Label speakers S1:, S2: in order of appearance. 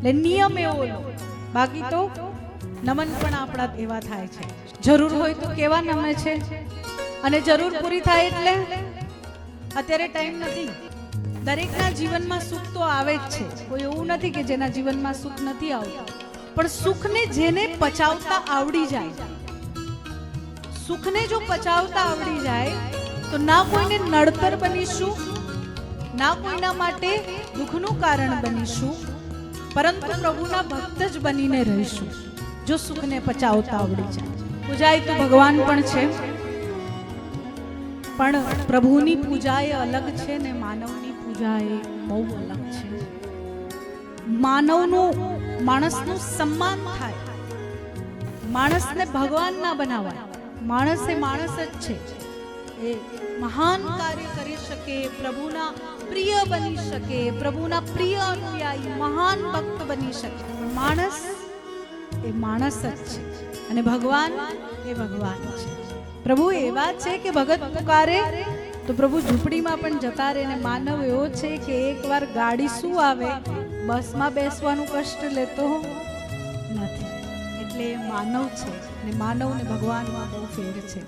S1: એટલે નિયમ એવો લો, બાકી તો નમન પણ આપણા એવા થાય છે, જરૂર હોય તો કેવા નમે છે, અને જરૂર પૂરી થાય એટલે અત્યારે ટાઈમ નથી. દરેકના જીવનમાં સુખ તો આવે જ છે, કોઈ એવું નથી કે જેના જીવનમાં સુખ નથી આવતું, પણ સુખને જેને પચાવતા આવડી જાય, સુખને જો પચાવતા આવડી જાય તો ના કોઈને નડતર બનીશું, ના કોઈના માટે દુઃખનું કારણ બનીશું, પરંતુ પ્રભુના ભક્ત જ બનીને રહીશું જો સુખને પચાવતા આવડી જાય. પૂજાય તો ભગવાન પણ છે, પણ પ્રભુની પૂજા એ અલગ છે ને માનવની પૂજા એ બહુ અલગ છે. માનવનું માણસનું સન્માન થાય, માણસને ભગવાન ના બનાવાય. માણસ એ માણસ જ છે, એ મહાન કાર્ય કરી શકે, પ્રભુના પ્રિય બની શકે, પ્રભુના પ્રિય અનુયાયી મહાન ભક્ત બની શકે. માણસ એ માણસ જ છે અને ભગવાન એ ભગવાન છે. પ્રભુ એવા છે કે ભગત પુકારે તો પ્રભુ ઝૂંપડીમાં પણ જતા રહે. ને માનવ એવો છે કે એકવાર ગાડી શું આવે, બસમાં બેસવાનું કષ્ટ લેતો નથી. એટલે માનવ છે, ને માનવ ને ભગવાનમાં બહુ ફેર છે.